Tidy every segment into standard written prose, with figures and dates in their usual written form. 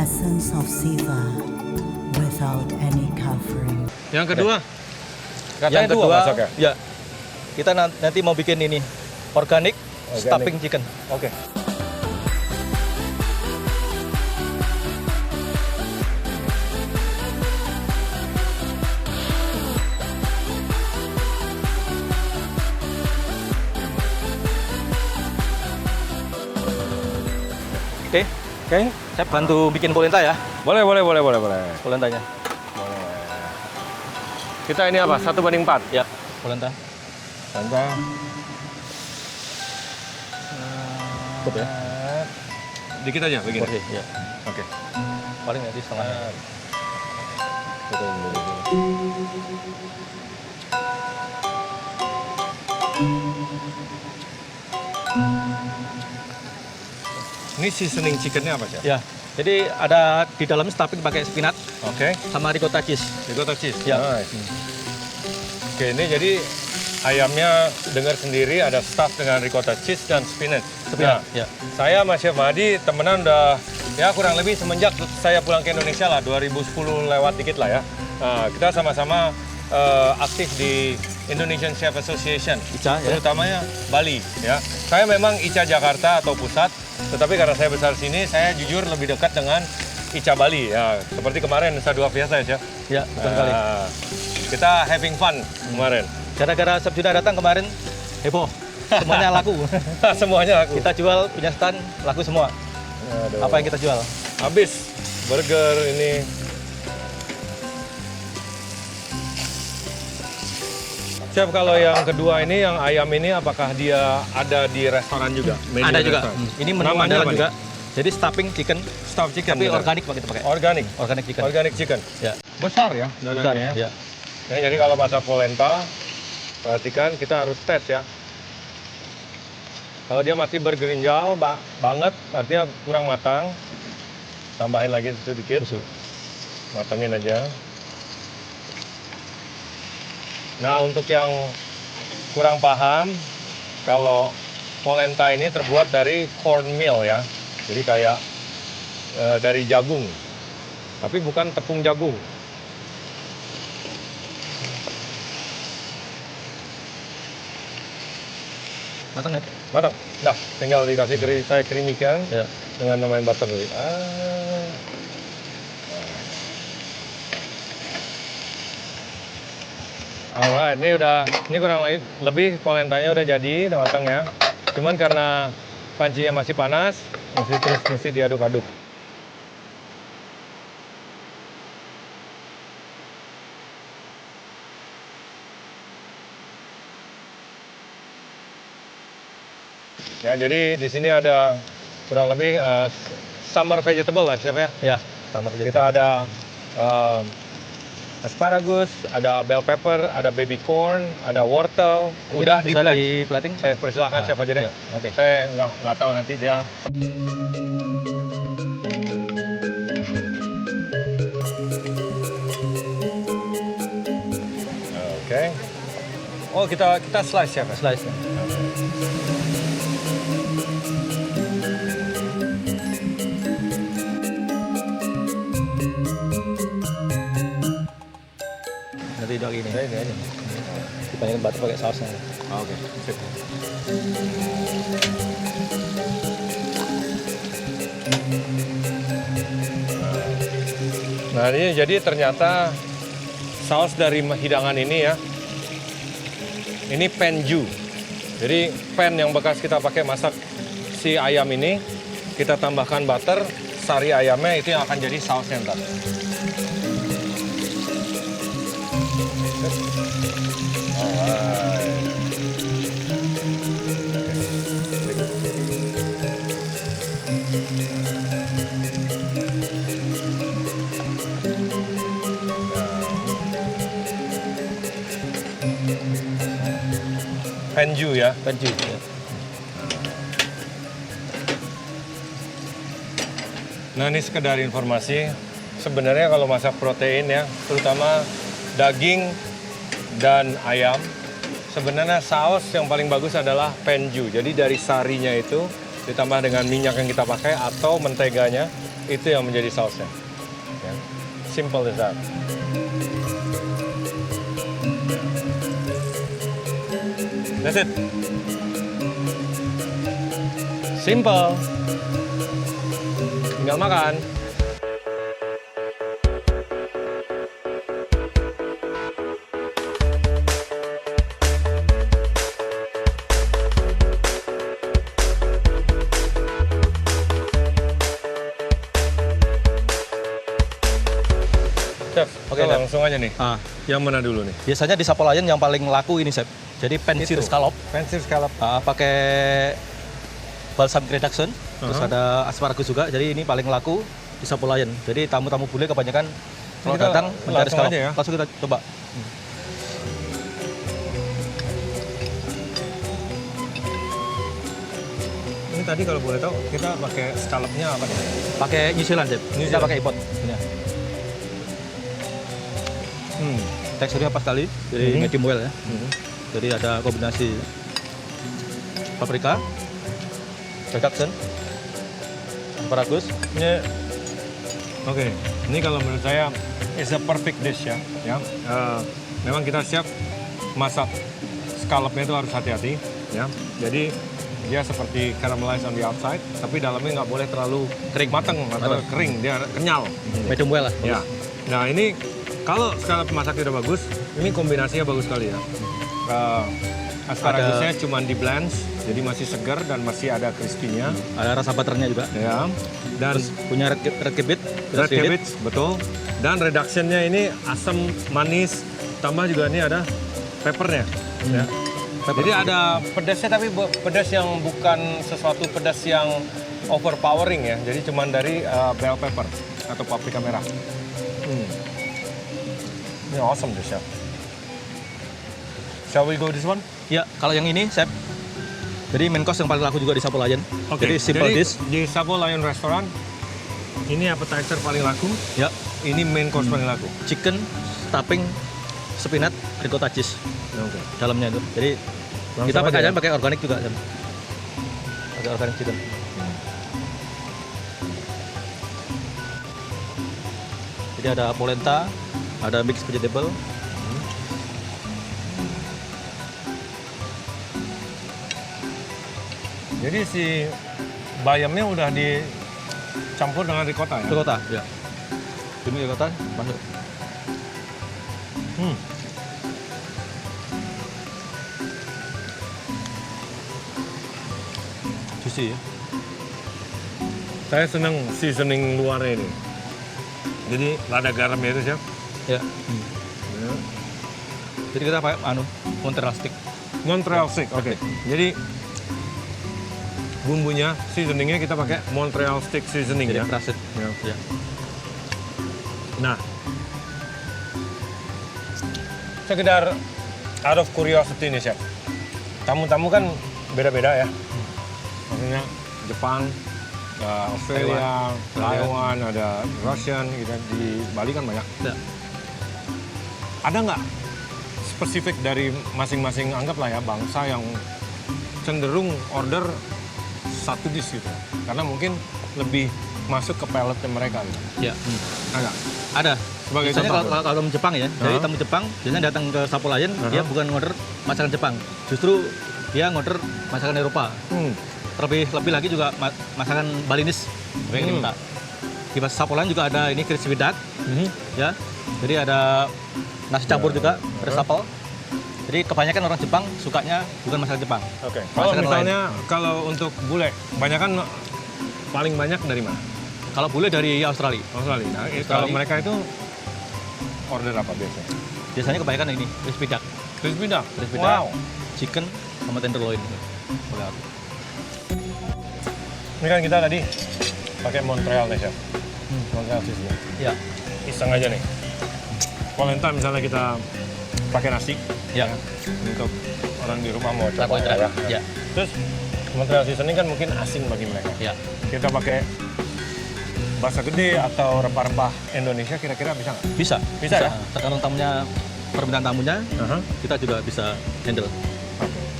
essence of Siva without any covering. Yang kedua, Yang kedua, ya kita nanti mau bikin ini organic stuffing chicken. Oke. Oke, saya bantu bikin polenta ya, Boleh. polentanya. Kita ini apa? 1:4. Ya, polenta. Tambah. Cukup ya. Dikit aja begini. Oke, ya. Oke. Paling nanti setengahnya. Ini seasoning chickennya apa sih? Ya, jadi ada di dalam stuffing pakai spinach Oke. sama ricotta cheese. Ricotta cheese. Ya. Nice. Oke, ini jadi ayamnya dengar sendiri ada stuff dengan ricotta cheese dan spinach. Spinach, Nah, ya. saya sama Chef Mahdi temenan udah ya kurang lebih semenjak saya pulang ke Indonesia lah, 2010 lewat dikit lah ya. Nah, kita sama-sama aktif di Indonesian Chef Association, ICA, ya. terutamanya Bali ya. Saya memang ICA Jakarta atau pusat, tetapi karena saya besar sini, saya jujur lebih dekat dengan ICA Bali ya. Seperti kemarin Nusa Dua Fiesta ya, Chef. Ya, betul sekali. Kita having fun kemarin. Gara-gara Chef Judah datang kemarin, heboh. Semuanya laku. Semuanya aku. Kita jual punya stand, laku semua. Aduh. Apa yang kita jual? Habis burger ini. Chef, kalau yang kedua ini, yang ayam ini, apakah dia ada di restoran juga? Menu Ada juga. restoran? Ini menu Namanya andalan apa juga. nih? Jadi stuffing chicken, Stuffed chicken. tapi benar? organik Pak kita pakai. Organik. Organic chicken. Organic chicken. Ya. Besar ya. Besar dadanya ya. Ya, jadi kalau masak polenta, perhatikan kita harus tes ya. Kalau dia masih bergerinjal banget, artinya kurang matang, tambahin lagi sedikit. Matangin aja. Nah, untuk yang kurang paham, kalau polenta ini terbuat dari cornmeal ya. Jadi kayak dari jagung. Tapi bukan tepung jagung. Matang ya? Matang. Nah, tinggal dikasih saya kerimikan Ya. dengan namanya butter. Alright, ini kurang lebih polentanya udah jadi, udah matang ya. Cuman karena pancinya masih panas, mesti diaduk-aduk. Ya, jadi di sini ada kurang lebih summer vegetable lah, Chef ya. Ya, sama jadi. Kita ada asparagus, ada bell pepper, ada baby corn, ada wortel. Udah bisa di di plating. saya persilakan Chef aja deh. Ya, oke. Saya nggak tahu nanti dia. Oke. Oh, kita slice Chef ya? Slice. Ya. Nanti udah gini. Ini aja. Dipanjangin butter pakai sausnya. Oke. Sip. Nah, ini jadi ternyata saus dari hidangan ini ya. Ini penju. Jadi pan yang bekas kita pakai masak si ayam ini, kita tambahkan butter, sari ayamnya itu yang akan jadi sausnya ntar. Alright. Penju ya. Penju. Ya. Nah, ini sekedar informasi. Sebenarnya kalau masak protein ya, terutama daging dan ayam, sebenarnya saus yang paling bagus adalah penju. Jadi dari sarinya itu ditambah dengan minyak yang kita pakai atau menteganya, itu yang menjadi sausnya. Ya. Simple as that. That's it. Simple. Tinggal makan. Chef, Oke, kita Chef. langsung aja nih. Yang mana dulu nih? Biasanya di Sapolayan yang paling laku ini, Chef. Jadi pensil Itu. scallop. Pensil scallop. Pakai balsam reduction, terus ada asparagus juga. Jadi ini paling laku di Sapolayan. Jadi tamu-tamu bule kebanyakan kalau Kita datang mencari langsung scallop. aja ya. Langsung kita coba. Ini tadi kalau boleh tahu, kita pakai scallopnya apa nih? Pakai New Zealand, Chef. New Kita Zealand. pakai import. Ini. Teksturnya pas sekali, jadi Mhm. medium well ya. Jadi ada kombinasi paprika, reduction, asparagus. Ini, oke. Ini kalau menurut saya is a perfect dish ya. Memang kita siap masak scallopnya itu harus hati-hati ya. Jadi dia seperti caramelized on the outside, tapi dalamnya nggak boleh terlalu Kering. matang atau kering, dia kenyal. Medium well lah. Ya. Nah ini kalau scallop masaknya udah bagus, ini kombinasinya bagus sekali ya. Asparagusnya cuma di blanch, jadi masih segar dan masih ada crispy-nya. Ada rasa butternya juga. Ya. Dan Terus punya red cabbage, red cabbage, betul. Dan reduction-nya ini asam manis, tambah juga ini ada peppernya. Ya. Jadi ada pedasnya, tapi pedas yang bukan sesuatu pedas yang overpowering ya. Jadi cuma dari bell pepper atau paprika merah. Ini awesome dish ya. Shall we go this one? Ya, kalau yang ini, Chef. Jadi main course yang paling laku juga di Sapolayan. Jadi simple dish. Di Sapolayan Restaurant, ini appetizer paling laku, Ya, ini main course paling laku. chicken, stuffing, spinach, ricotta cheese Oke. dalamnya itu. Jadi Langsung kita aja ya? pakai organik juga, Chef. Pakai organik chicken. Jadi ada polenta, ada mixed vegetable. Jadi si bayamnya udah dicampur dengan ricotta ya? Ricotta, ya. Ini ricotta masuk. Juicy ya. Saya senang seasoning luarnya ini. Jadi lada garamnya itu, Chef. Ya. Ya. Jadi kita pakai Montreal stick. Montreal stick, oke. Jadi bumbunya, seasoningnya kita pakai Montreal stick seasoning Jadi ya. perasit. Ya. Ya. Nah, sekedar out of curiosity nih, Chef. Tamu-tamu kan beda-beda ya. Maksudnya Jepang, Australia, Taiwan, ada Russian, gitu. Di Bali kan banyak. Ya. Ada nggak spesifik dari masing-masing, anggaplah ya, bangsa yang cenderung order satu dish gitu? Karena mungkin lebih masuk ke palate mereka gitu. Ya. Ada? Ada. Sebagai Biasanya contoh, kalau tamu Jepang ya, jadi tamu Jepang biasanya datang ke Sapolayan, dia bukan ngorder masakan Jepang, justru dia ngorder masakan Eropa. Lebih lagi juga masakan Balinese yang diminta. Di Sapolayan juga ada ini crispy duck, ya. Jadi ada nasi campur juga, resapel. Jadi kebanyakan orang Jepang sukanya bukan masakan Jepang. Oke. Kalau Masakan misalnya kalau untuk bule, paling banyak dari mana? Kalau bule dari Australia. Australia. Nah, kalau mereka itu order apa biasanya? Biasanya kebanyakan ini crispy duck, Crispy duck. Crispy Wow. chicken sama tenderloin. Ini kan kita tadi pakai Montreal nih, Chef. Montreal cheese. Ya. Iseng aja nih. Polenta misalnya kita pakai nasi. Ya. Untuk orang di rumah mau coba Lakuin ya. ya. Terus Montreal seasoning kan mungkin asing bagi mereka. Ya. Kita pakai bahasa gede atau rempah-rempah Indonesia kira-kira bisa nggak? Bisa. Bisa ya? Tergantung tamunya, permintaan tamunya, Aha. kita juga bisa handle.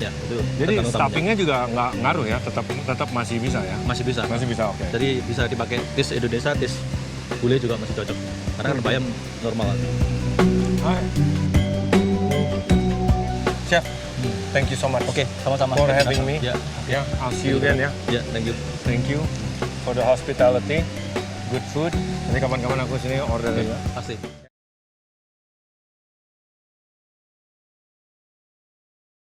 Ya, itu. Jadi tantangan utamanya. stuffingnya juga nggak ngaruh ya, tetap masih bisa ya. Masih bisa. Masih bisa, oke. Jadi bisa dipakai tis Indonesia, tis bule juga masih cocok. Karena kan bayam normal. Hai. Chef, thank you so much. Oke, sama-sama. For having me. Ya, Ya, I'll see you again ya. ya, thank you. Thank you for the hospitality, good food. Nanti kapan-kapan aku sini order ya. Pasti.